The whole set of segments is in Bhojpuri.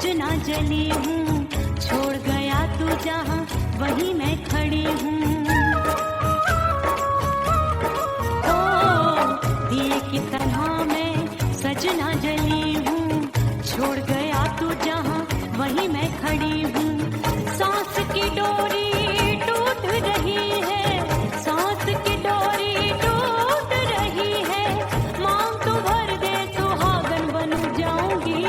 सजना जली हूँ, छोड़ गया तू जहाँ वहीं मैं खड़ी हूँ। ओ दिए की तरह मैं सजना जली हूँ, छोड़ गया तू जहाँ वहीं मैं खड़ी हूँ। सांस की डोरी टूट रही है, सांस की डोरी टूट रही है। मांग तू भर दे सुहागन बन जाऊंगी,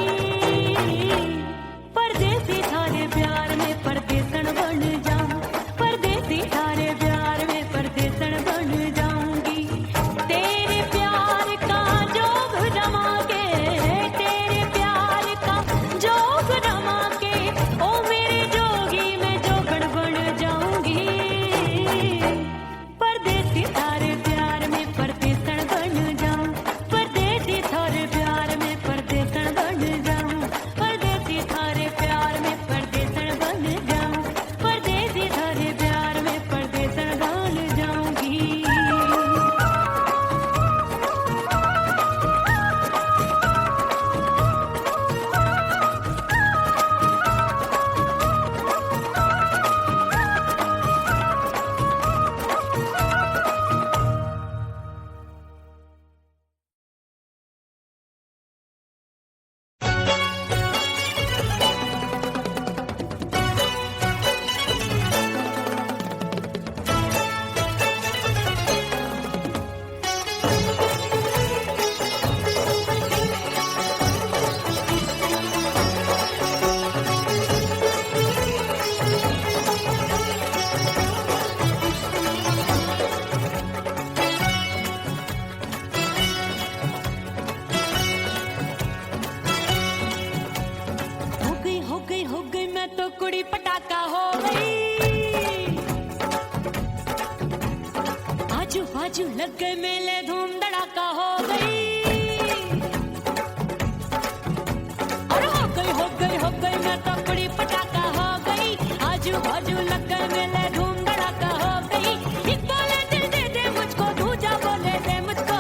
परदेसी थारे प्यार में परदेसन बन जाऊं, परदेसी थारे प्यार में परदेसन बन जाऊंगी। तेरे प्यार का जोग जमा के, तेरे प्यार का जोग जमा के, ओ मेरे जोगी मैं जोगण बन जाऊंगी। परदेसी थारे प्यार में परदेसन बन जाऊं, परदेसी थारे प्यार में परदेसन बन जाऊं, परदेसी थारे प्यार में परदेसन बन जाऊं, परदेसी थारे प्यार में परदेसन बन जाऊंगी। हो गई मैं तो कुड़ी पटाखा हो गई। आजू बाजू लग गए मेले धूम धड़ाका हो गई। और हो गई मैं तो कुड़ी पटाखा हो गई। आजू बाजू लग गए मेले धूम धड़ाका हो गई। एक बोले दिल दे दे मुझको, दूजा बोले दे मुझको।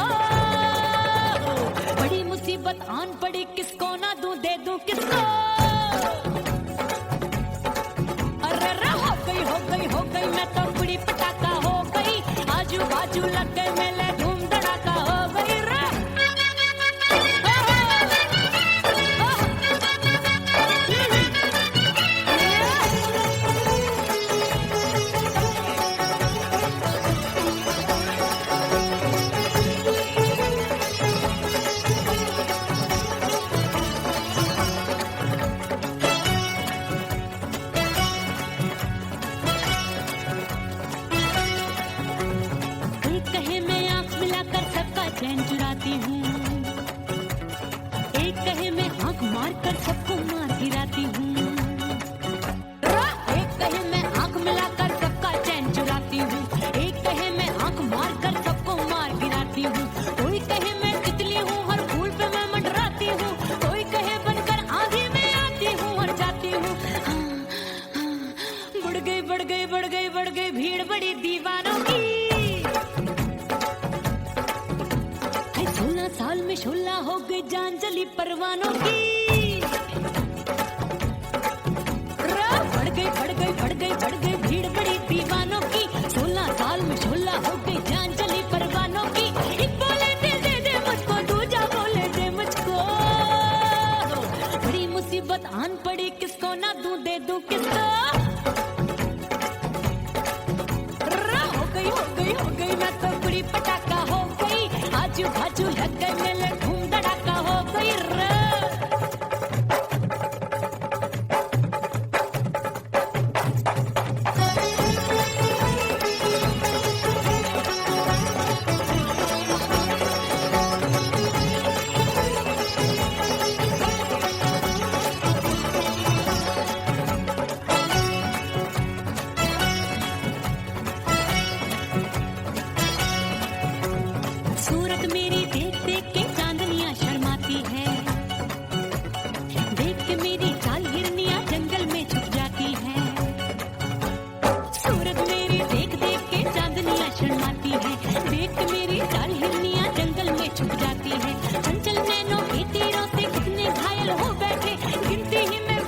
बड़ी मुसीबत आन पड़ी, किसको ना दूं दे दूं किसको। हो गई मैं तो कुड़ी पटाखा हो गई। आजू बाजू लग गए मेले धूम धड़ाका हो गई। चैन चुराती हूँ, एक कहे मैं आंख मार कर सबको मार गिराती हूँ। एक कहे मैं आंख मिलाकर सबका चैन चुराती हूँ, एक कहे मैं आंख मार कर सबको मार गिराती हूँ। कोई कहे मैं तितली हूँ, हर फूल पे मैं मंडराती हूँ। कोई कहे बनकर आंधी में आती हूँ और जाती हूँ। बढ़ गई भीड़ बड़ी दीवानों की। 16 साल में शोला हो गई जान जली परवानों की। बढ़ गई भीड़ बड़ी दीवानों की। 16 साल में शोला हो गई जान जली परवानों की। एक बोले दिल दे दे मुझको, दूजा बोले दे मुझको। बड़ी मुसीबत आन पड़ी, किसको ना दूं दे दूं किसको। हो गई मैं तो कुड़ी पटाखा हो गई। आजू बाजू लग गए मेले धूम धड़ाका हो गई। सूरत मेरी देख देख के चांदनियां शर्माती है। देख के मेरी चाल हिरनियां जंगल में छुप जाती है। सूरत मेरी देख देख के चांदनियां शर्माती है। देख के मेरी चाल हिरनियां जंगल में छुप जाती है। चंचल नैनों के तीरों से कितने घायल हो बैठे, गिनती ही में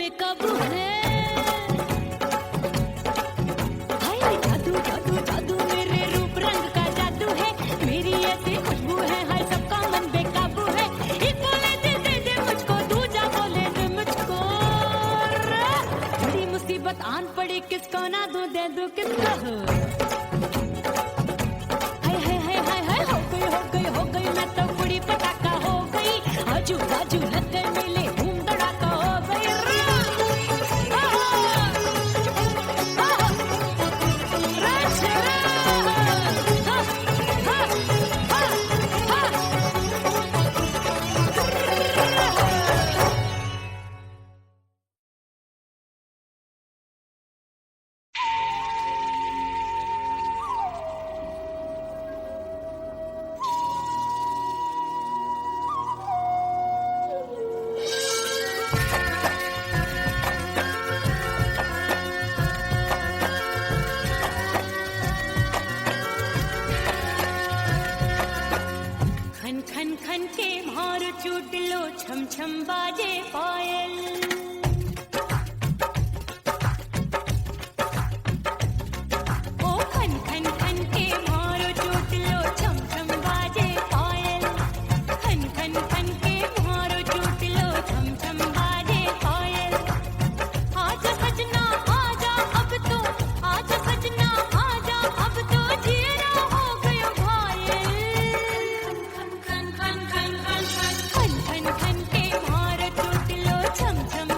बेकाबू है। हाय जादू जादू जादू मेरे रूप रंग का जादू है, मेरी ऐसी खुशबू है, हाय सबका मन बेकाबू है। एक बोले दे दे मुझको, दूजा बोले दे मुझको। बड़ी मुसीबत आन पड़ी, किसको ना दूं दे दूं किसको। हाय हाय हाय हाय हाय हो गई हो गई हो गई, मैं तो बड़ी पटाखा हो गई। आजू बाजू लग गए मेले, धूम धड़ाका हो गई। खन खन खन के मार चूट लो, छम छम बाजे पायल। ओ खन खन खन के मार चूट लो, छम छम बाजे पायल। खन खन खन के मार चूट लो, छम छम बाजे पायल। आजा सजना आजा अब तो, आजा सजना आजा अब तो, जीना हो गयो घायल। खन खन खन खन खन खन खन खन के मार टूट लो, छम छम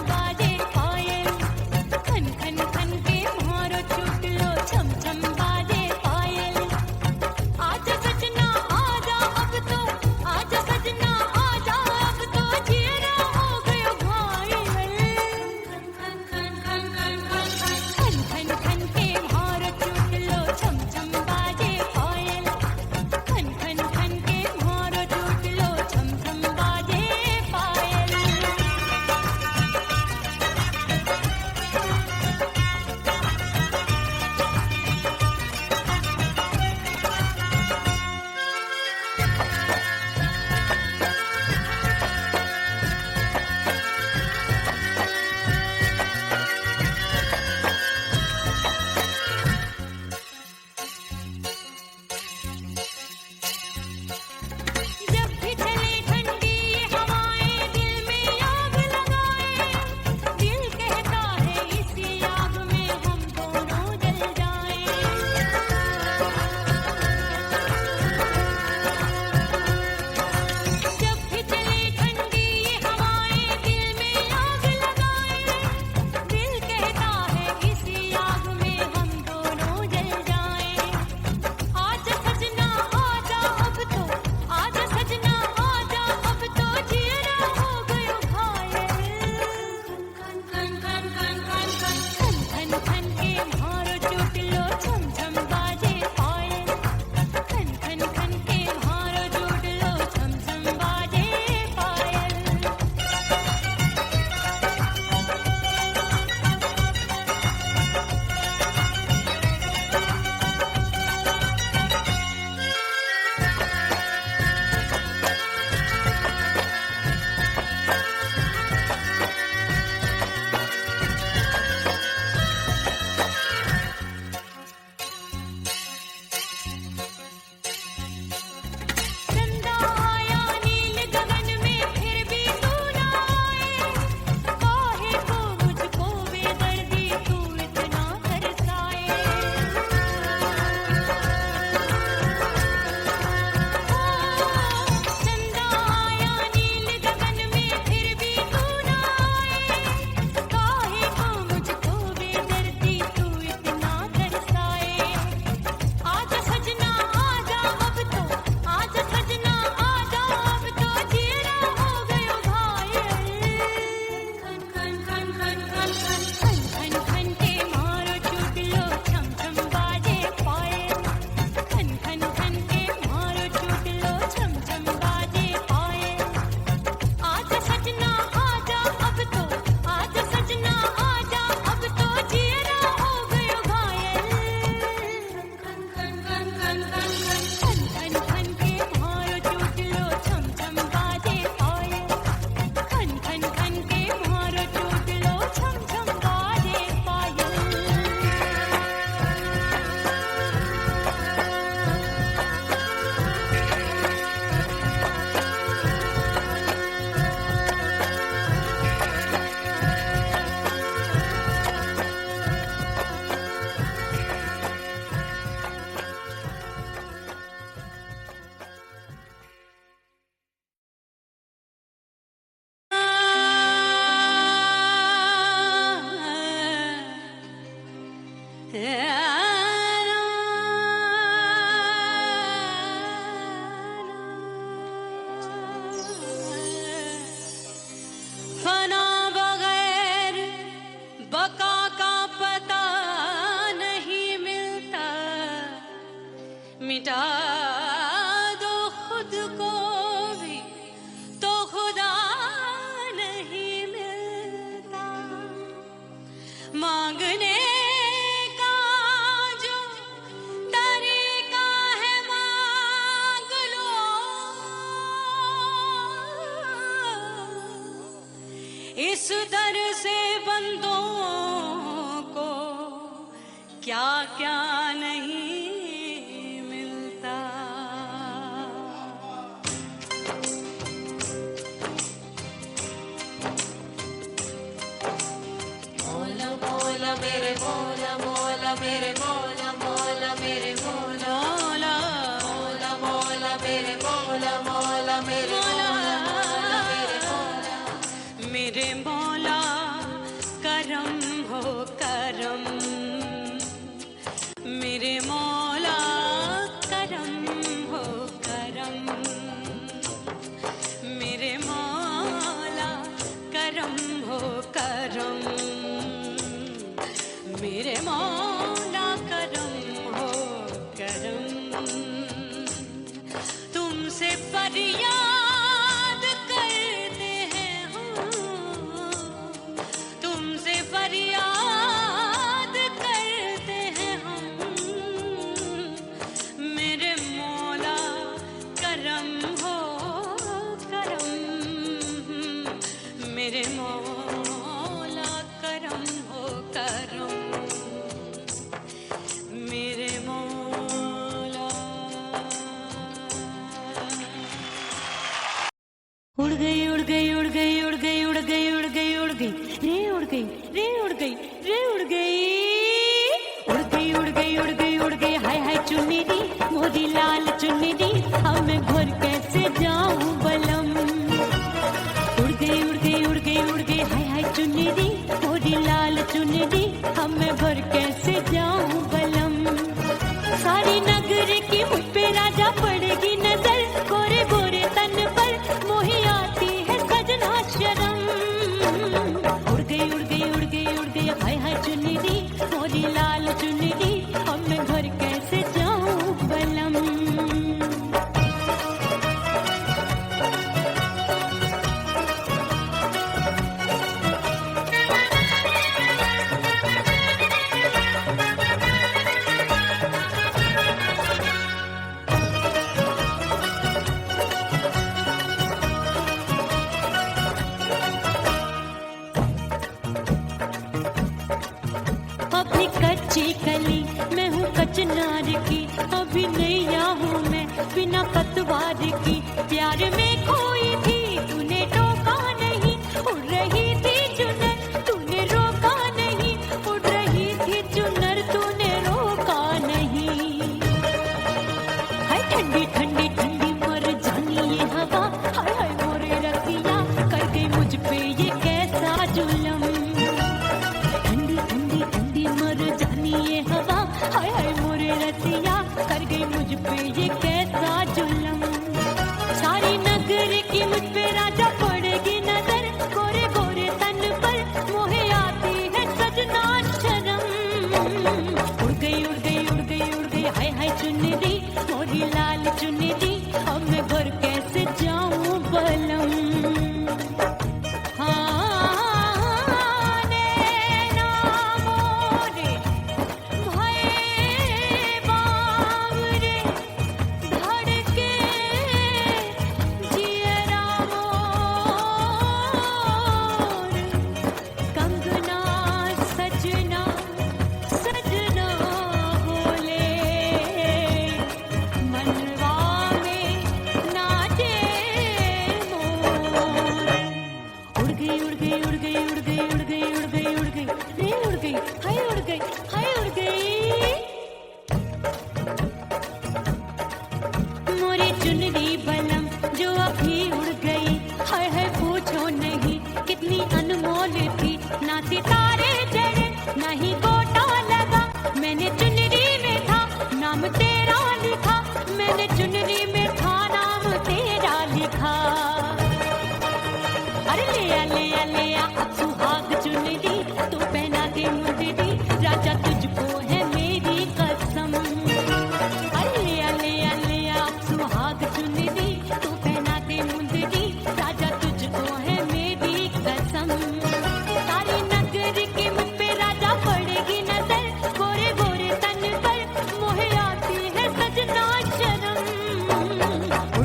इस दर से बंदों को क्या क्या नहीं मिलता। मौला मौला मेरे मौला मौला मेरे मौला मौला मेरे मौला मौला मौला मेरे मौला मौला मेरे मौला मेरे मौला करम हो करम, मेरे मौला करम हो करम, मेरे मौला करम हो करम, मेरे मौला करम हो करम। तुमसे फरियाद करते हैं हम, तुमसे फरियाद करते हैं हम, मेरे मौला करम हो करम, मेरे मौला करम हो करम, मेरे मौला। उड़ गई उड़ गई उड़ गई उड़ गई उड़ गई उड़ गई उड़ गई रे उड़ गई रे उड़ गई रे उड़ गई उड़ गई उड़ गई उड़ गई उड़ गई हाय हाय चुन्नी दी मोदी लाल चुन्नी दी, अब मैं घर कैसे जाऊं बलम। उड़ गई उड़ गई उड़ गई उड़ गई हाय हाय चुन्नी दी मोदी लाल चुन्नी दी, अब मैं घर कैसे जाऊं बलम। सारी नगर की मुझ पे राजा पड़ेगी नजर, गोरे गोरे तन पर मोही आती है सजना शरम। उड़ गई उड़ गई उड़ गई उड़ गई हाय हाय चुन्नी दी मोरी लाल चुन्नी दी, अब मैं घर कैसे जाऊं बलम। अपनी कच्ची कली मैं हूँ कचनार की, अभी नैया हूँ मैं बिना पतवार की। प्यार में खोई थी तूने टोका नहीं, उड़ रही थी चुनर तूने रोका नहीं, उड़ रही थी चुनर तूने रोका नहीं। हाय ठंडी ठंडी ठंडी मर जानी ये हवा, हाय हाय मोरे रतिया कर गई मुझ पे ये कैसा जुलम। ठंडी ठंडी ठंडी मर जानी ये हवा, हाय हाय मोरे रतिया कर गई मुझ पे ये कैसा जुलम। सारी नगर की मुझ पे राजा पड़ेगी नजर, गोरे गोरे तन पर मोहे आती है सजना शरम। उड़ गई उड़ गई उड़ गई उड़ गई हाय हाय चुन्नी दी मोरी लाल चुन्नी दी, अब मैं घर कैसे जाऊं बलम। चुनरी बलम जो अभी उड़ गई, हाय हाय पूछो नहीं कितनी अनमोल थी। ना सितारे चढ़े ना ही गोटा लगा, मैंने चुनरी में था नाम तेरा लिखा, मैंने चुनरी में था नाम तेरा लिखा। अरे ले आ ले आ ले आ अब सुहाग चुनरी तू पहना दे मुझे दी, राजा तुझको है मेरी कसम। अरे ले आ ले आ ले आ अब सुहाग चुनरी तू पहना दे मुझे दी, राजा तुझको है मेरी कसम। सारी नगर की मुझ पे राजा पड़ेगी नजर, गोरे गोरे तन पर मोहे आती है सजना शरम।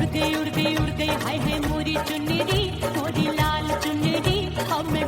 उड़ गई हाय हाय मोरी चुन्नी मोरी लाल चुन्नी, अब मैं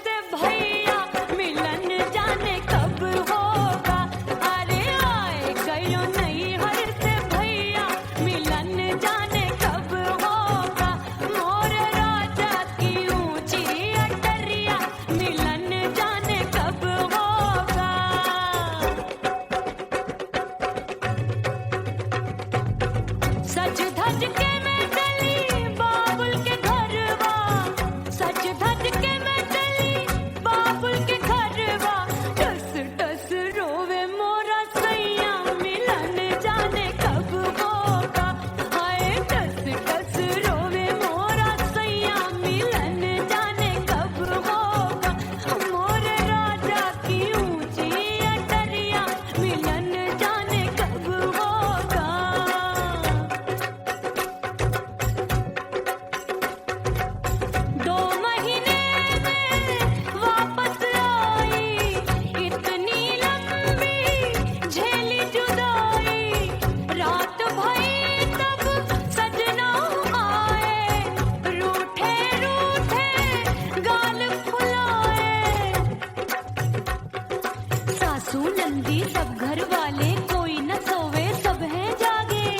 से भैया मिलन जाने कब होगा। अरे आए गयो नैहर से भैया मिलन जाने कब होगा। मोर राजा की ऊंची अटरिया मिलन जाने कब होगा। सज धज के मैं चली बाबुल के घरवा, सज धज के मैं चली बाबुल के घरवा। टस टस रोवे मोरा सैया मिलन जाने कब होगा। हाय टस टस रोवे मोरा सैया मिलन जाने कब होगा। मोर राजा की ऊंची अटरिया मिलन जाने कब होगा। 2 महीने में वापस आई, इतनी लंबी झेली जुदाई। रात भई तब सजना आए, रूठे रूठे गाल फुलाए। सासू नंदी सब घर वाले कोई न सोवे सब हैं जागे।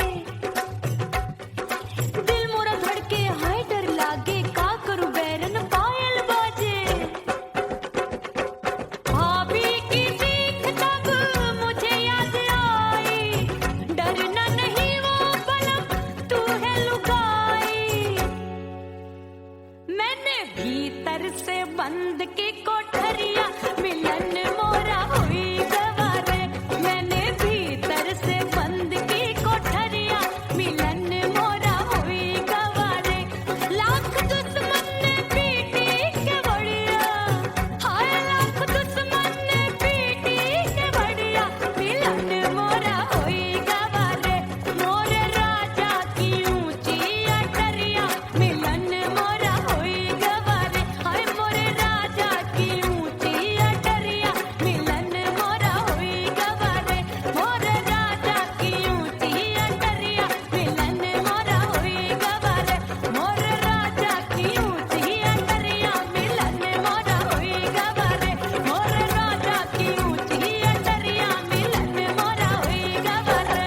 दिल मोरा धड़के हाय डर लागे, का करूं बैरन पायल बाजे। भाभी की सीख तब मुझे याद आई, डरना नहीं वो बलम तू है लुगाई। मैंने भीतर से बंद की कोठरिया मिलन मोरा हुई गवारे। मैंने भीतर से बंद की कोठरिया मिलन मोरा हुई गवारे। लाख दुश्मन ने पीटी के बढ़िया, हाय लाख दुश्मन ने पीटी के बढ़िया। मिलन मोरा हुई गवारे। मोर राजा की ऊंची अटरिया मिलन मोरा हुई गवारे। हाय मोर राजा की ऊंची अटरिया मिलन मोरा हुई गवारे। मोर राजा की ऊंची अटरिया मिलन मोरा हुई गवारे। मोर राजा की ऊंची अटरिया मिलन मोरा हुई गवारे। मोर राजा की ऊंची अटरिया मिलन मोरा हुई गवारे।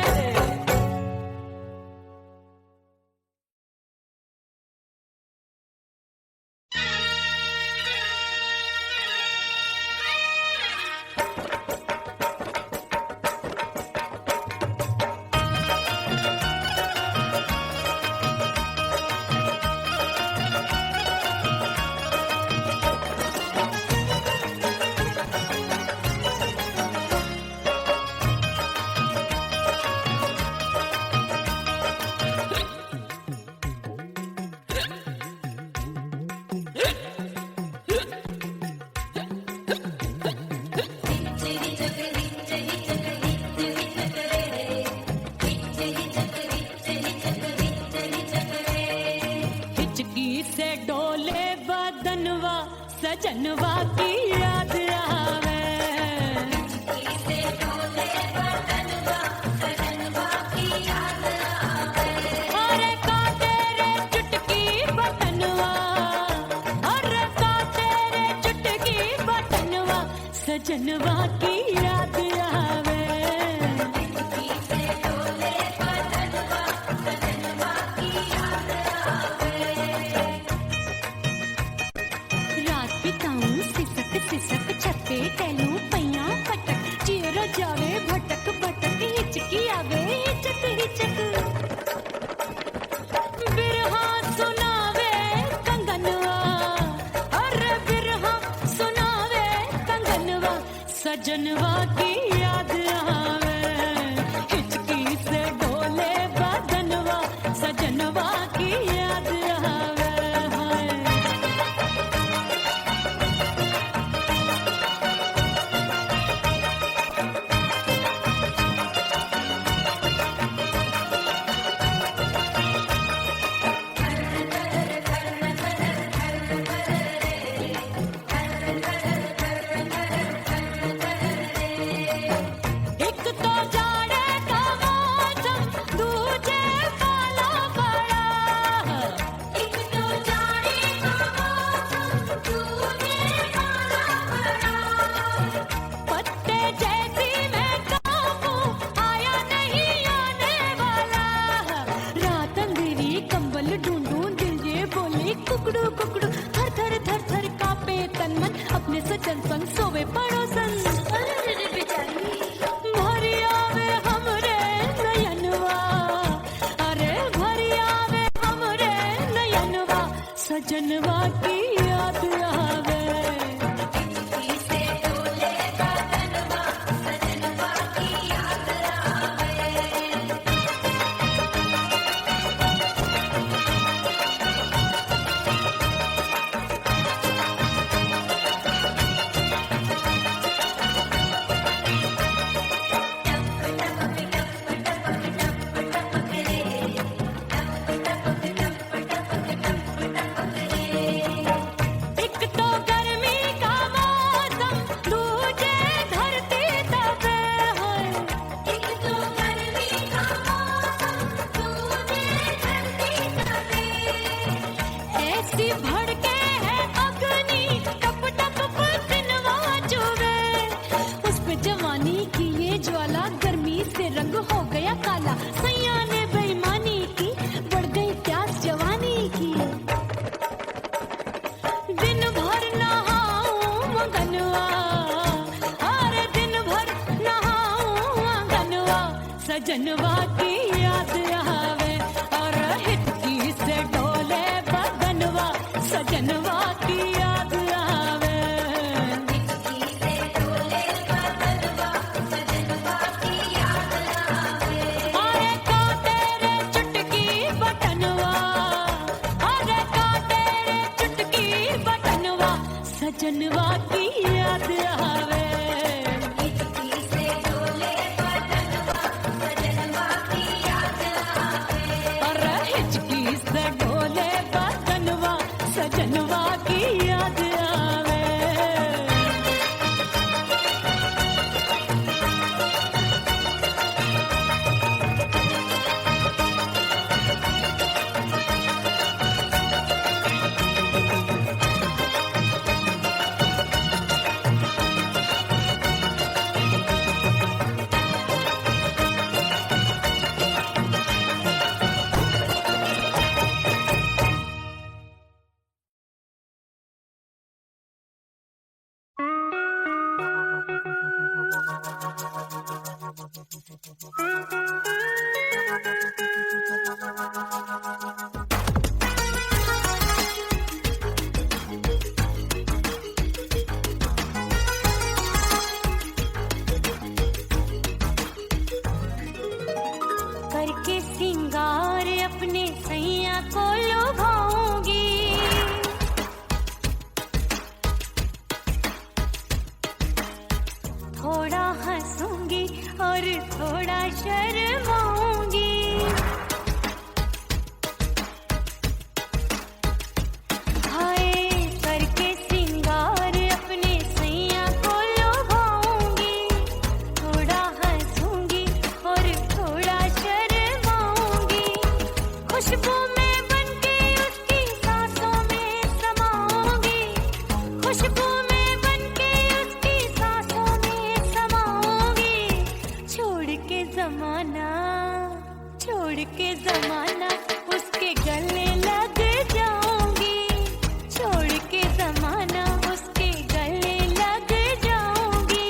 हिचकी से डोले बदनवा सजनवा की याद आवे। अरे का तेरे चुटकी बटनवा, अरे का तेरे चुटकी बटनवा सजनवा की याद आवे। रात बिताऊं सिसक सिसक छत्ते टहलूं पैया पटक। चियरा जावे भटक भटक, हिचकी आवे हिचक हिचक। बिरहा सुनावे कंगनवा, अरे बिरहा सुनावे कंगनवा सजनवा की याद आवे। हिचकी से डोले बदनवा सजनवा की याद आवे। हाय एक तो जाड़े का मौसम, दूजे काला बड़ा। अपने सजन संग सोवे पड़ोसन। भरी आवे हमरे नयनवा, अरे भरी आवे हमरे नयनवा, सजनवा की याद आवे। सजनवा की याद आवे और हिचकी से डोले बदनवा, सजनवा की याद आवे। हिचकी से डोले बदनवा, सजनवा की याद आवे। अरे का तेरे चुटकी बटनवा, अरे का तेरे चुटकी बटनवा, सजनवा की याद आवे। सजनवा की याद आवे। करके सिंगार अपने सैया को लुभाऊंगी, थोड़ा हंसूंगी और थोड़ा शर्माऊंगी। हाय करके सिंगार अपने सैया को लुभाऊंगी, थोड़ा हंसूंगी और थोड़ा शर्माऊंगी। खुशबू में बनके उसकी सांसों में समाऊंगी, खुशबू में बनके उसकी सांसों में समाऊंगी। छोड़ के जमाना उसके गले लग जाऊंगी, छोड़ के जमाना उसके गले लग जाऊंगी।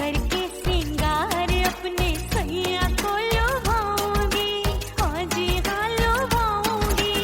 करके सिंगार अपने सैया को लुभाऊंगी, हाँ जी हाँ लुभाऊंगी।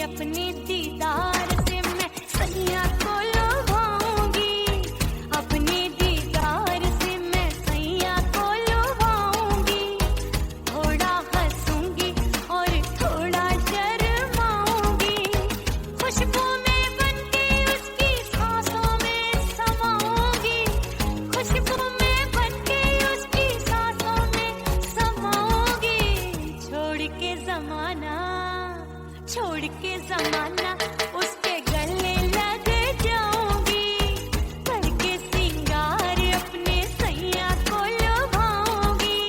अपने दीदार से मैं सैया को लुभाऊंगी, अपने दीदार से मैं सैया को लुभाऊंगी। थोड़ा हंसूंगी और थोड़ा शर्माऊंगी, खुशबू में बनके उसकी सांसों में समाऊंगी, खुशबू में बनके उसकी सांसों में समाऊंगी। छोड़ के जमाना उसके गले लग जाऊंगी, करके सिंगार अपने सैया को लुभाऊंगी।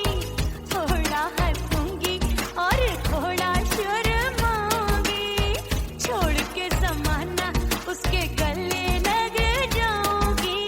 थोड़ा हंसूंगी और थोड़ा शर्माऊंगी, छोड़ के जमाना उसके गले लग जाऊंगी।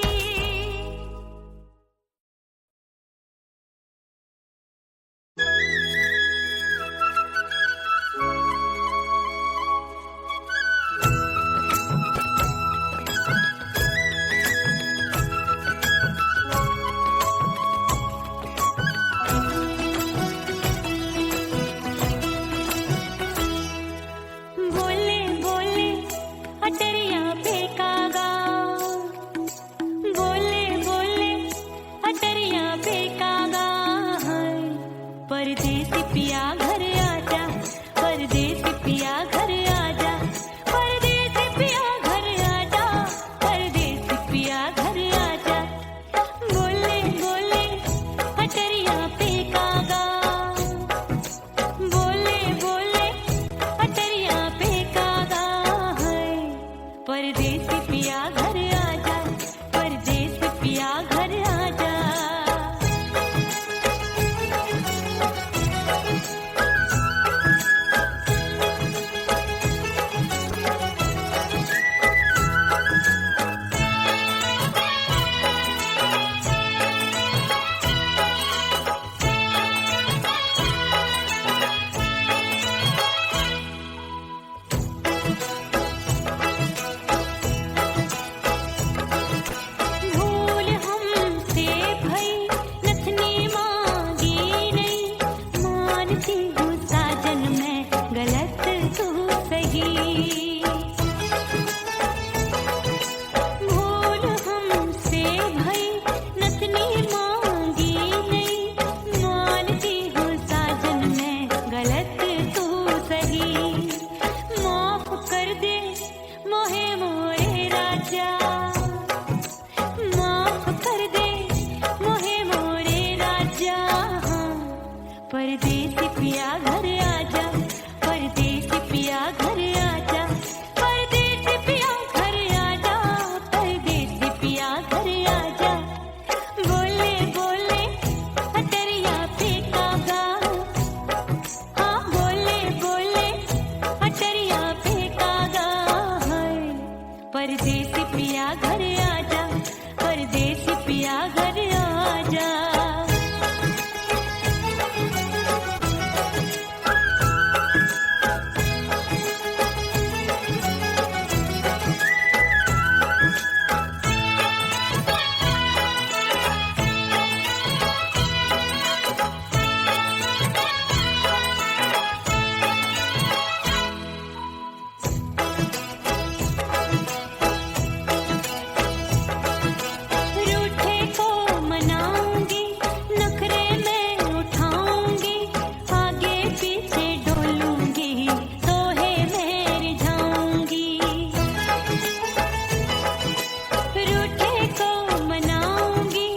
बोले बोले अटरिया पे कागा, बोले बोले अटरिया पे कागा, परदेसी पिया घर आजा, परदेसी पिया घर आजा, परदेसी पिया घर आजा, परदेसी पिया घर आजा। बोले बोले अटरिया पे कागा, बोले बोले अटरिया पे कागा, परदेसी पिया घर आजा, परदेसी पिया घर आजा। भूल हमसे भई नथनी मांगी नहीं, मानती हूँ साजन मैं गलत तू सही। भूल हमसे भई नथनी मांगी नहीं, मानती हूँ साजन मैं गलत तू सही। माफ कर दे मोहे मोरे राजा, माफ कर दे मोहे मोरे राजा। परदेसी पिया घर आजा, परदेसी पिया घर आजा, परदेसी पिया घर आजा, परदेसी पिया घर आजा। बोले बोले अटरिया पे कागा, हाँ बोले बोले अटरिया पे कागा, परदेसी पिया घर आजा, परदेसी पिया घर आजा। रूठे को मनाऊंगी, नखरे में उठाऊंगी, आगे पीछे डोलूंगी, सोहे में रिझाऊंगी। रूठे को मनाऊंगी,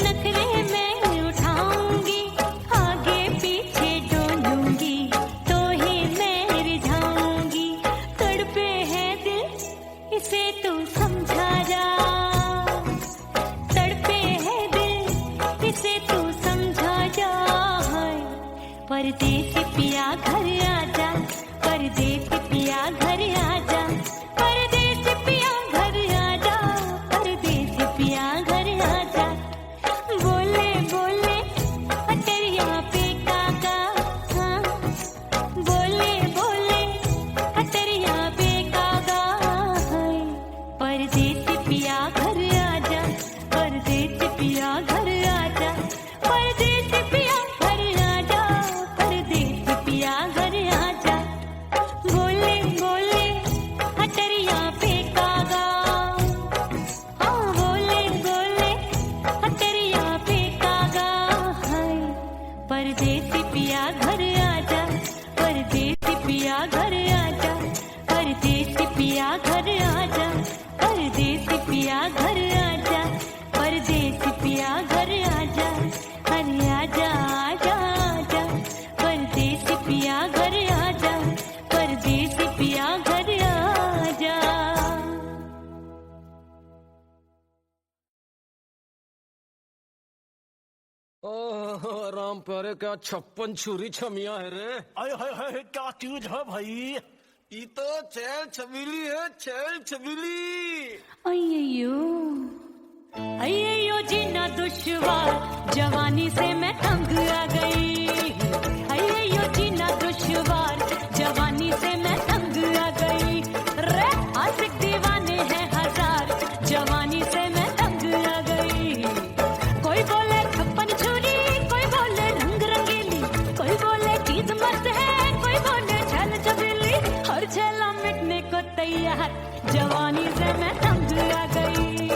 नखरे में उठाऊंगी, आगे पीछे डोलूंगी, सोहे में रिझाऊंगी। तड़पे है दिल इसे तू समझा जा, तड़पे है दिल इसे तू समझा जा। परदेसी पिया घर आजा, परदेसी पिया घर आजा, परदेसी पिया घर आजा, परदेसी पिया घर आजा। बोले बोले अटरिया पे कागा, हाँ बोले बोले अटरिया पे कागा, परदेसी पिया घर आजा, परदेसी पिया घर आजा, परदेसी पिया घर आजा, परदेसी पिया घर घर आजा, परदेसी पिया घर आजा, अरे आजा आजा आजा, परदेसी पिया घर आजा, परदेसी पिया घर आजा। ओह राम प्यारे, क्या 56 छुरी छमिया है रे। हाय हाय हाय, क्या चीज है भाई? ये तो चैल छबीली है, चैल छबीली। अय्यो अय्यो जीना दुश्वार, जवानी से मैं तंग आ गई। अय्यो जीना दुश्वार, जवानी से मैं तंग आ गई। रे आशिक दीवाने हैं हजार, जवानी से मैं तंग आ गई। कोई बोले 56 छुरी, कोई बोले रंग रंगीली, कोई बोले चीज मस्त है, कोई बोले छल छबीली। हर छला मिटने को तैयार, जवानी से मैं तंग आ गई।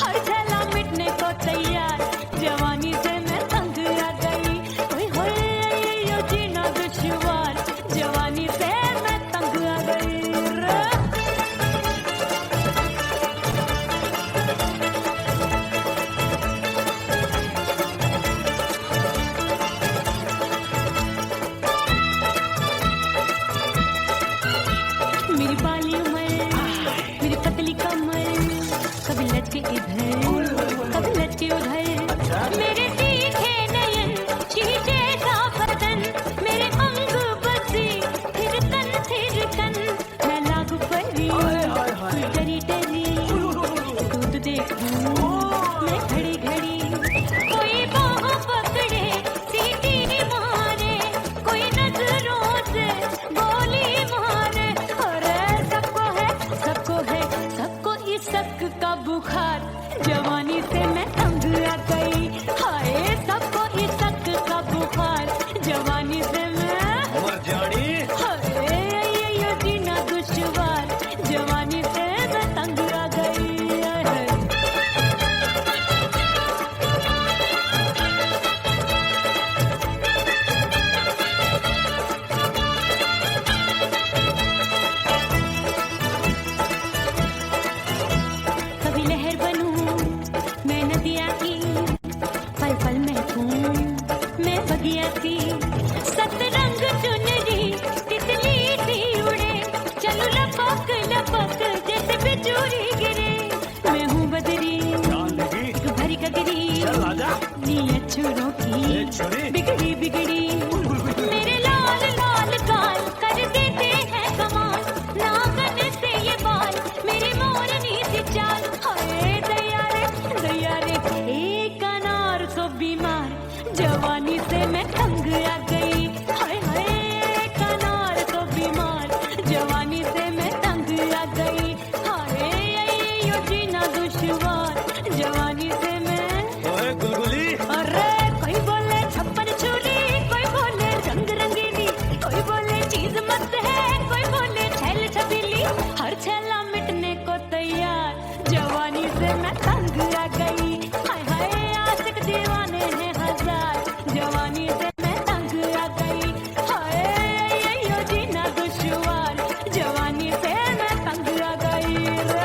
हर छला मिटने को तैयार, जवानी से मैं तंग आ गई। ओए होए यो जीना दुश्वार, जवानी से मैं तंग आ गई रे। मेरी बाली उमर, मेरी पतली कमर, कभी लचके इधर कभी लचके उधर। मेरे तीखे नयन, शीशे सा बदन, मेरे अंग बसी थिरकन। मैं लागू परी, डरी डरी, दूध देखूं मैं घड़ी घड़ी। कोई बाहों पकड़े, सीटी मारे, कोई नजरों से गोली मारे। अरे सबको इसक का बुखार, जवानी से मैं तंग आ गई। हाय सबको इसक का बुखार, जवानी से मैं उमर जानी, हाय ये जीना दुश्वार, जवानी से मैं तंग आ गई। हाय। कभी लहर बनूं मैं नदिया की, पल पल महकूं मैं बगिया की। सतरंग चुनरी तितली सी उड़े, चलूं लपक लपक जैसे बिजूरी गिरे। मैं हूँ बदरी, जान लगी, एक भरी गगरी, चल आजा। नीयत छुरों ए की छुरी, बिगड़ी बिगड़ी। मेरे लाल लाल गाल कर देते हैं कमाल, नागन से ये बाल मेरी मोरनी सी चाल। हाय दया रे एक अनार सो बीमार, जवानी से मैं तंग आ गई। हाय हाय एक अनार सो बीमार, जवानी से मैं तंग आ गई। हाय यो जीना दुश्वार, जवानी से मैं। ओए गुलगुली, अरे कोई बोले 56 छुरी, कोई बोले रंग रंगीली, कोई बोले चीज मस्त है, कोई बोले छैल छबीली। हर छला मिटने को तैयार, जवानी से मैं तंग आ गई। हाय हाय आशिक दीवाने हैं हजार, जवानी से मैं तंग आ गई। हाय यो जीना दुश्वार, जवानी से मैं तंग आ गई रे।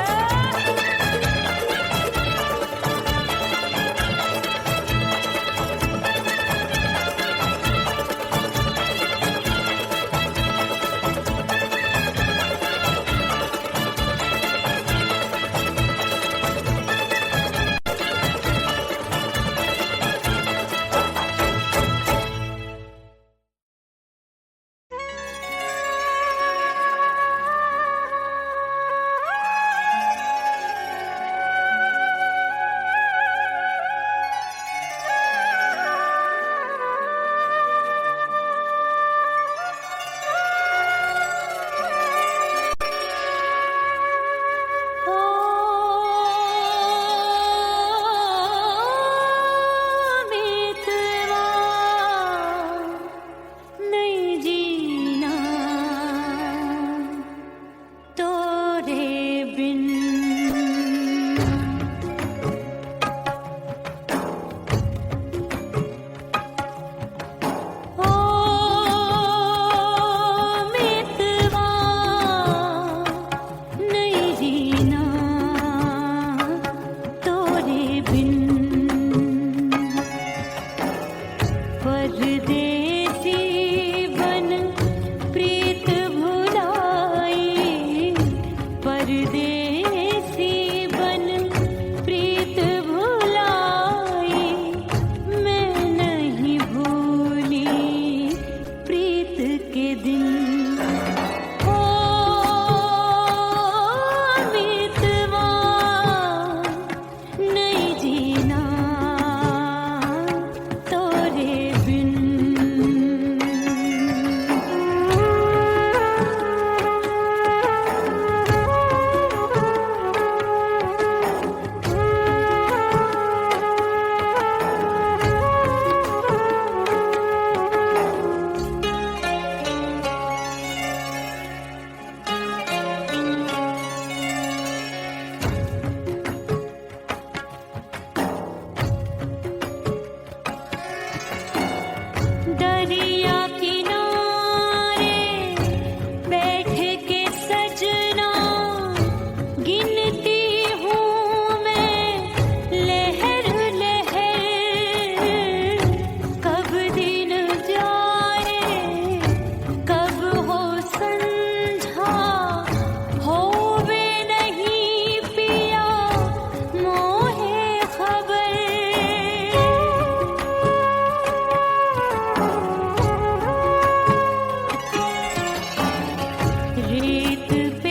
एक